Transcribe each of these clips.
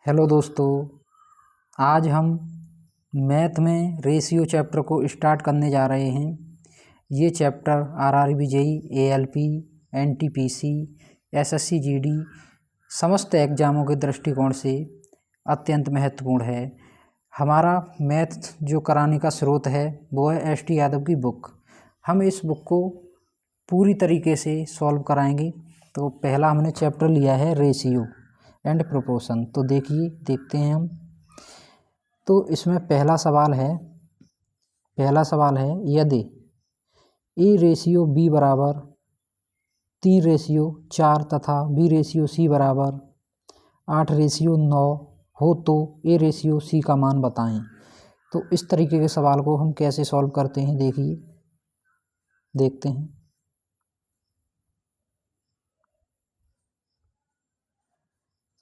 Hello दोस्तों, आज हम मैथ में रेशियो चैप्टर को स्टार्ट करने जा रहे हैं। ये chapter RRB JEE, ALP, NTPC, SSC GD समस्त एग्जामों के दृष्टिकोण से अत्यंत महत्वपूर्ण है। हमारा मैथ जो कराने का स्रोत है वो है एस टी यादव की बुक। हम इस बुक को पूरी तरीके से सॉल्व कराएंगे। तो पहला हमने चैप्टर लिया है रेशियो एंड प्रोपोर्शन। तो देखते हैं हम। तो इसमें पहला सवाल है यदि ए रेशियो बी बराबर 3:4 तथा बी रेशियो सी बराबर 8:9 हो तो ए रेशियो सी का मान बताएं। तो इस तरीके के सवाल को हम कैसे सॉल्व करते हैं देखते हैं।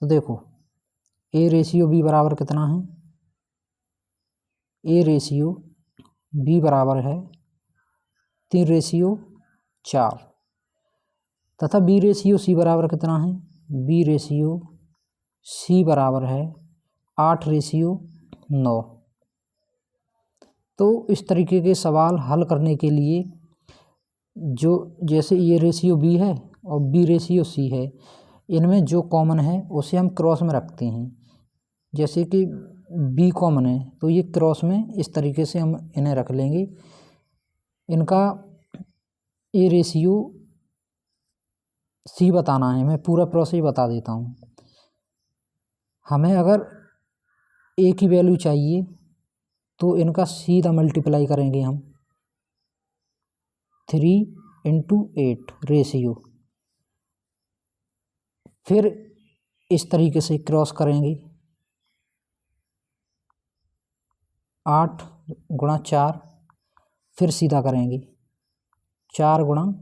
तो देखो, ए रेशियो बी बराबर कितना है? ए रेशियो बी बराबर है 3:4 तथा बी रेशियो सी बराबर कितना है? बी रेशियो सी बराबर है 8:9। तो इस तरीके के सवाल हल करने के लिए जो जैसे ये रेशियो बी है और बी रेशियो सी है, इनमें जो कॉमन है उसे हम क्रॉस में रखते हैं। जैसे कि बी कॉमन है तो ये क्रॉस में इस तरीके से हम इन्हें रख लेंगे। इनका ए रेशियो सी बताना है। मैं पूरा प्रोसेस बता देता हूँ। हमें अगर ए की वैल्यू चाहिए तो इनका सीधा मल्टीप्लाई करेंगे हम 3/8 रेशियो। फिर इस तरीके से क्रॉस करेंगे 8 × 4, फिर सीधा करेंगे 4 ×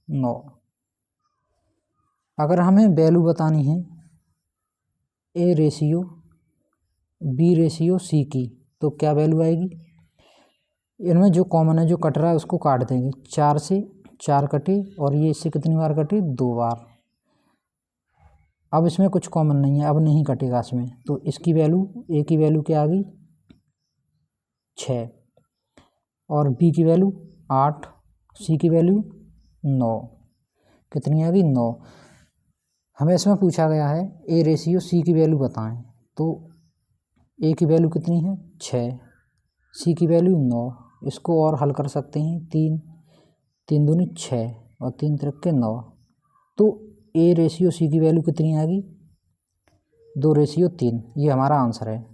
9। अगर हमें वैल्यू बतानी है a ratio b ratio c की तो क्या वैल्यू आएगी? इनमें जो कॉमन है, जो कट रहा है, उसको काट देंगे। 4 से 4 कटे और ये इससे कितनी बार कटे? 2 बार। अब इसमें कुछ कॉमन नहीं है, अब नहीं कटेगा इसमें। तो इसकी वैल्यू, ए की वैल्यू क्या आ गई? 6 और बी की वैल्यू 8, सी की वैल्यू 9। कितनी आ गई? 9। हमें इसमें पूछा गया है a ratio c value value बताएं। तो ए की वैल्यू कितनी है? 6, सी की वैल्यू 9। इसको और हल कर सकते हैं। 3 दूनी 6 और 3 त्रिक 9। तो ए रेशियो सी की वैल्यू कितनी आ गई? 2:3। ये हमारा आंसर है।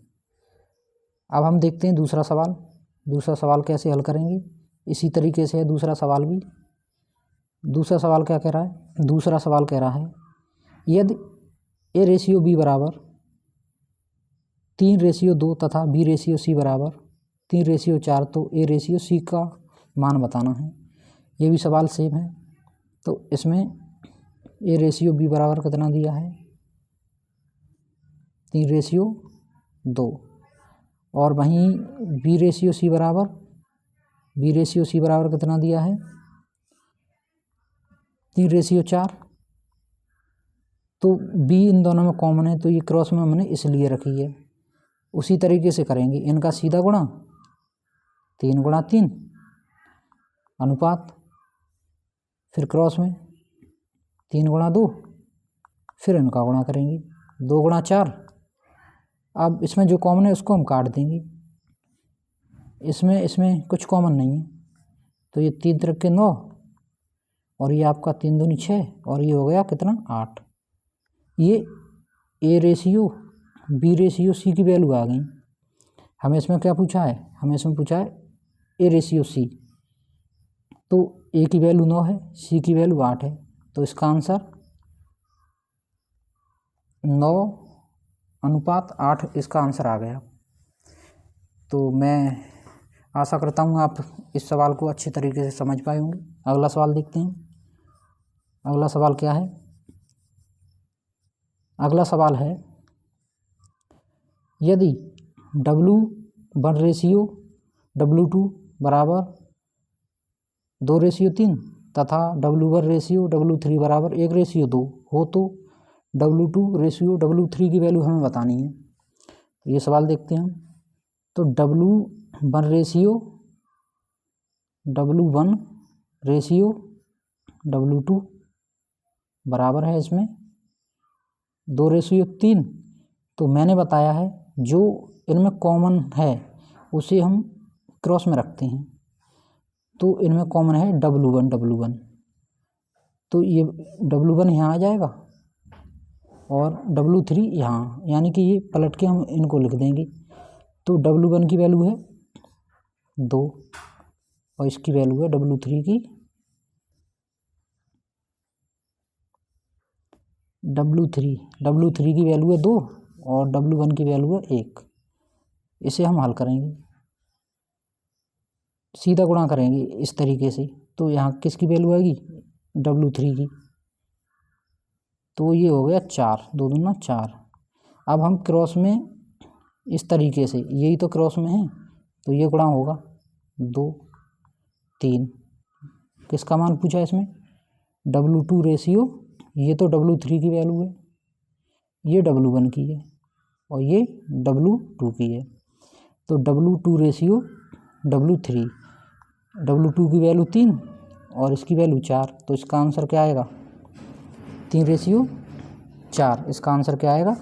अब हम देखते हैं दूसरा सवाल कैसे हल करेंगे। इसी तरीके से है दूसरा सवाल भी। दूसरा सवाल क्या कह रहा है? दूसरा सवाल कह रहा है यदि ए रेशियो बी बराबर 3:2 तथा बी रेशियो सी बराबर 3:4 तो ए रेशियो सी का मान बताना है। ये भी सवाल सेम है। तो इसमें ए रेशियो बी बराबर कितना दिया है? 3:2 और वहीं बी रेशियो सी बराबर कितना दिया है? 3:4। तो बी इन दोनों में कॉमन है तो ये क्रॉस में हमने इसलिए रखी है। उसी तरीके से करेंगे। इनका सीधा गुणा 3 × 3 अनुपात, फिर क्रॉस में 3 × 2, फिर इनका गुणा करेंगे 2 × 4। अब इसमें जो कॉमन है उसको हम काट देंगे। इसमें कुछ कॉमन नहीं है तो ये 3 त्रिक 9 और ये आपका 3 दूनी 6 और ये हो गया कितना? 8। ये a ratio b ratio c value वैल्यू आ गई। हमें इसमें क्या पूछा है? हमें इसमें पूछा है ए रेशियो सी। तो ए की वैल्यू 9 है, सी की वैल्यू 8 है। तो इसका आंसर 9:8 इसका आंसर आ गया। तो मैं आशा करता हूँ आप इस सवाल को अच्छे तरीके से समझ पाए होंगे। अगला सवाल देखते हैं। अगला सवाल क्या है? अगला सवाल है यदि W1 रेशियो W2 बराबर 2:3 तथा W1 रेशियो W3 बराबर 1:2 हो तो W2 रेशियो W3 की वैल्यू हमें बतानी है। तो ये सवाल देखते हैं हम। तो W1 रेशियो W2 बराबर है इसमें 2:3। तो मैंने बताया है जो इनमें कॉमन है उसे हम क्रॉस में रखते हैं। तो इनमें कॉमन है W1। तो ये W1 यहाँ आ जाएगा और W3 यहाँ, यानी कि ये पलट के हम इनको लिख देंगे। तो W1 की वैल्यू है 2 और इसकी वैल्यू है W3 की W3 की वैल्यू है 2 और W1 की वैल्यू है 1। इसे हम हल करेंगे, सीधा गुणा करेंगे इस तरीके से। तो यहाँ किसकी वैल्यू आएगी W3 की, तो ये हो गया 4, 2 दूना 4। अब हम क्रॉस में इस तरीके से, यही तो क्रॉस में है तो ये गुणा होगा 2, 3। किसका मान पूछा इसमें W2 रेशियो, ये तो W3 की वैल्यू है, ये W1 की है और ये W2 की है। तो W2 रेशियो W2 की वैल्यू 3 और इसकी वैल्यू 4। तो इसका आंसर क्या आएगा 3:4। इसका आंसर क्या आएगा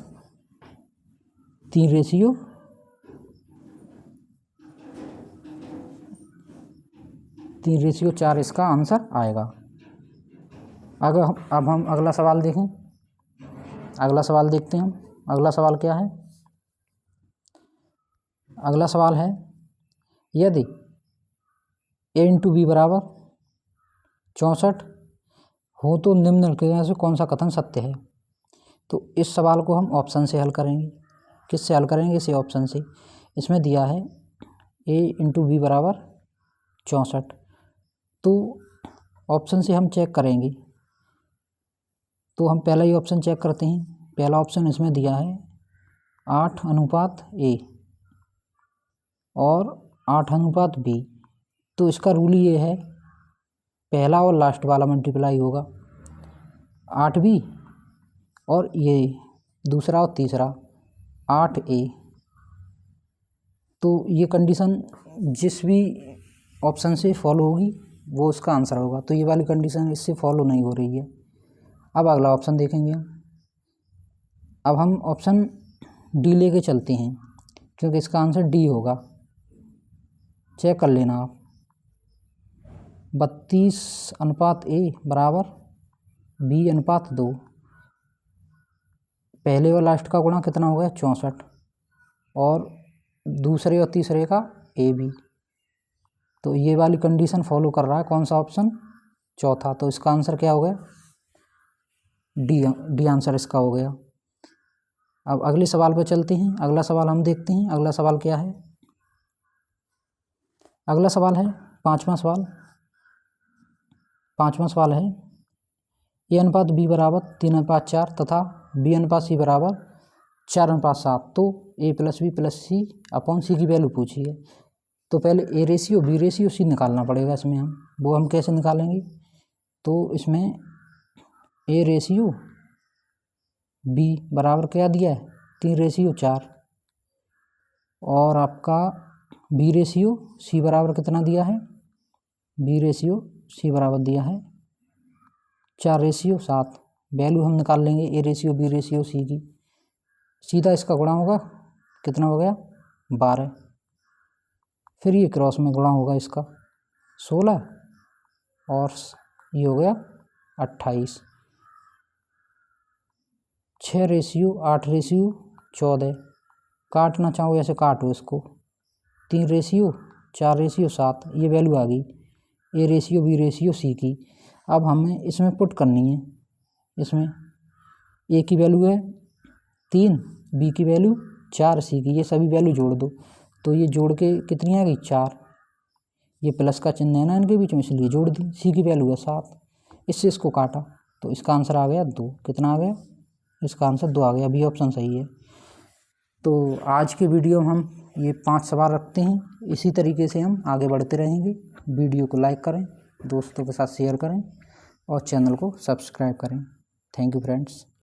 3:4 इसका आंसर आएगा। अब हम अगला सवाल देखें। अगला सवाल देखते हैं हम। अगला सवाल क्या है, अगला सवाल है यदि A/B बराबर 64 हो तो निम्नलिखित में से कौन सा कथन सत्य है। तो इस सवाल को हम ऑप्शन से हल करेंगे। किससे हल करेंगे, इसे ऑप्शन से। इसमें दिया है A/B बराबर 64। तो ऑप्शन से हम चेक करेंगे। तो हम पहला ही ऑप्शन चेक करते हैं। पहला ऑप्शन इसमें दिया है 8:A और 8:B। तो इसका रूल ये है, पहला और लास्ट वाला मल्टीप्लाई होगा 8B और ये दूसरा और तीसरा 8A। तो ये कंडीशन जिस भी ऑप्शन से फॉलो होगी वो उसका आंसर होगा। तो ये वाली कंडीशन इससे फॉलो नहीं हो रही है। अब अगला ऑप्शन देखेंगे हम। अब हम ऑप्शन डी लेके चलते हैं क्योंकि इसका आंसर डी होगा। चेक कर लेना आप। 32:A बराबर B/2। पहले और लास्ट का गुणा कितना हो गया 64 और दूसरे और तीसरे का AB। तो ये वाली कंडीशन फॉलो कर रहा है कौन सा ऑप्शन, चौथा। तो इसका आंसर क्या हो गया डी आंसर इसका हो गया। अब अगले सवाल पर चलते हैं। अगला सवाल हम देखते हैं। अगला सवाल क्या है, अगला सवाल है पाँचवा सवाल है A/B बराबर 3:4 तथा B/C बराबर 4:7। तो A+B+C/C की वैल्यू पूछी है। तो पहले A/B रेशियो C निकालना पड़ेगा इसमें हम। वो हम कैसे निकालेंगे, तो इसमें A/B बराबर क्या दिया है 3:4 और आपका B/C बराबर कितना दिया है, B/C बराबर दिया है 4:7। वैल्यू हम निकाल लेंगे A/B/C की। सीधा इसका गुणा होगा, कितना हो गया 12। फिर ये क्रॉस में गुणा होगा इसका 16 और ये हो गया 28। 6:8:14। काटना चाहो ऐसे काटो इसको। 3:4:7 ये वैल्यू आ गई A/B/C की। अब हमें इसमें पुट करनी है। इसमें A की वैल्यू है 3, B की वैल्यू 4, C की, ये सभी वैल्यू जोड़ दो। तो ये जोड़ के कितनी आ गई 4। ये प्लस का चिन्ह है ना इनके बीच में, इसलिए जोड़ दी। C की वैल्यू है 7, इससे इसको काटा तो इसका आंसर आ गया 2। कितना आ गया, इसका आंसर 2 आ गया। बी ऑप्शन सही है। तो आज के वीडियो में हम ये 5 सवाल रखते हैं। इसी तरीके से हम आगे बढ़ते रहेंगे। वीडियो को लाइक करें, दोस्तों के साथ शेयर करें और चैनल को सब्सक्राइब करें। Thank you friends.